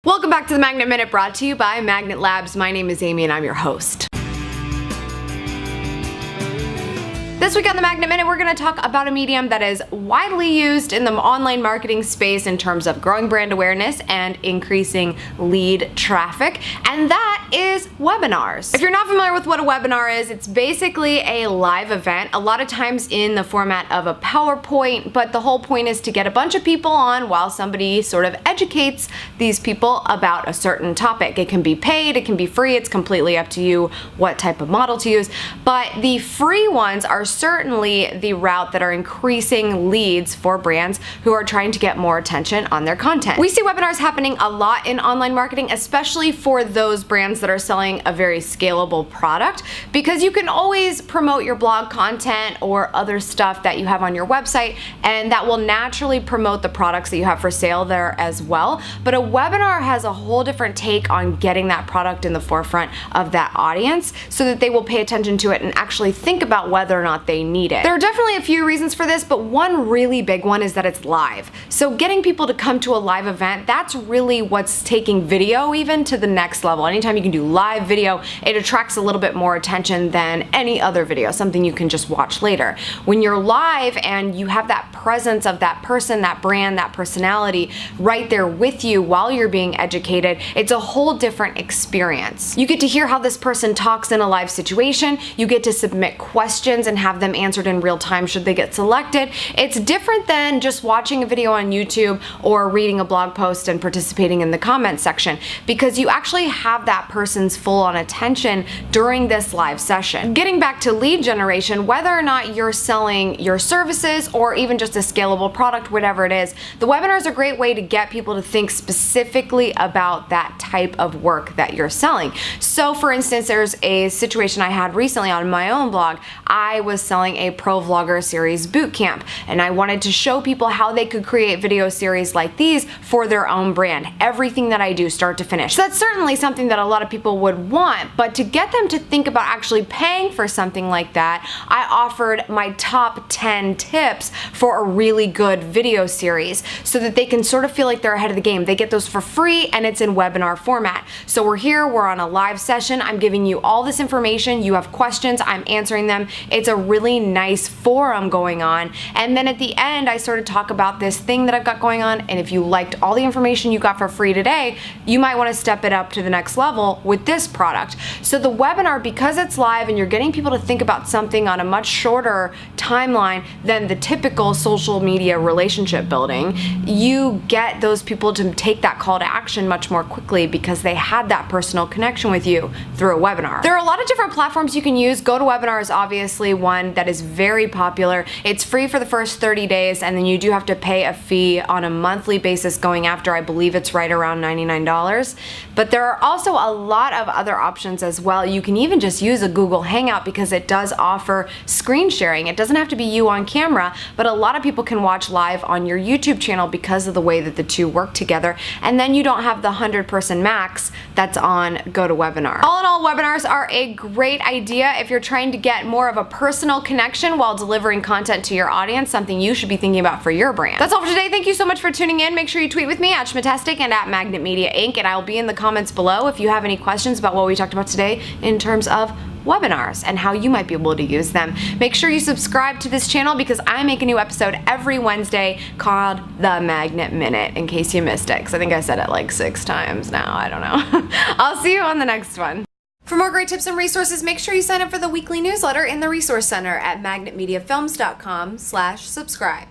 Welcome back to the Magnet Minute, brought to you by Magnet Labs. My name is Amy and I'm your host. This week on the Magnet Minute, we're going to talk about a medium that is widely used in the online marketing space in terms of growing brand awareness and increasing lead traffic, and that is webinars. If you're not familiar with what a webinar is, it's basically a live event, a lot of times in the format of a PowerPoint, but the whole point is to get a bunch of people on while somebody sort of educates these people about a certain topic. It can be paid, it can be free, it's completely up to you what type of model to use, but the free ones are certainly the route that are increasing leads for brands who are trying to get more attention on their content. We see webinars happening a lot in online marketing, especially for those brands that are selling a very scalable product, because you can always promote your blog content or other stuff that you have on your website, and that will naturally promote the products that you have for sale there as well. But a webinar has a whole different take on getting that product in the forefront of that audience so that they will pay attention to it and actually think about whether or not they need it. There are definitely a few reasons for this, but one really big one is that it's live. So getting people to come to a live event, that's really what's taking video even to the next level. Anytime you can do live video, it attracts a little bit more attention than any other video, something you can just watch later. When you're live and you have that presence of that person, that brand, that personality right there with you while you're being educated, it's a whole different experience. You get to hear how this person talks in a live situation, you get to submit questions and have them answered in real time should they get selected. It's different than just watching a video on YouTube or reading a blog post and participating in the comment section, because you actually have that person's full-on attention during this live session. Getting back to lead generation, whether or not you're selling your services or even just a scalable product, whatever it is, the webinar is a great way to get people to think specifically about that type of work that you're selling. So for instance, there's a situation I had recently on my own blog. I was selling a pro vlogger series bootcamp, and I wanted to show people how they could create video series like these for their own brand. Everything that I do, start to finish. So that's certainly something that a lot of people would want, but to get them to think about actually paying for something like that, I offered my top 10 tips for a really good video series so that they can sort of feel like they're ahead of the game. They get those for free and it's in webinar format. So we're here, we're on a live session, I'm giving you all this information, you have questions, I'm answering them. It's a really nice forum going on, and then at the end I sort of talk about this thing that I've got going on, and if you liked all the information you got for free today, you might want to step it up to the next level with this product. So the webinar, because it's live and you're getting people to think about something on a much shorter timeline than the typical social media relationship building, you get those people to take that call to action much more quickly because they had that personal connection with you through a webinar. There are a lot of different platforms you can use. GoToWebinar is obviously one that is very popular. It's free for the first 30 days, and then you do have to pay a fee on a monthly basis going after. I believe it's right around $99. But there are also a lot of other options as well. You can even just use a Google Hangout because it does offer screen sharing. It doesn't have to be you on camera, but a lot of people can watch live on your YouTube channel because of the way that the two work together. And then you don't have the 100-person max that's on GoToWebinar. All in all, webinars are a great idea if you're trying to get more of a personal connection while delivering content to your audience, something you should be thinking about for your brand. That's all for today. Thank you so much for tuning in. Make sure you tweet with me at Schmatastic and at Magnet Media Inc. And I will be in the comments below if you have any questions about what we talked about today in terms of webinars and how you might be able to use them. Make sure you subscribe to this channel because I make a new episode every Wednesday called The Magnet Minute, in case you missed it, because I think I said it like 6 times now. I don't know. I'll see you on the next one. For more great tips and resources, make sure you sign up for the weekly newsletter in the Resource Center at magnetmediafilms.com/subscribe.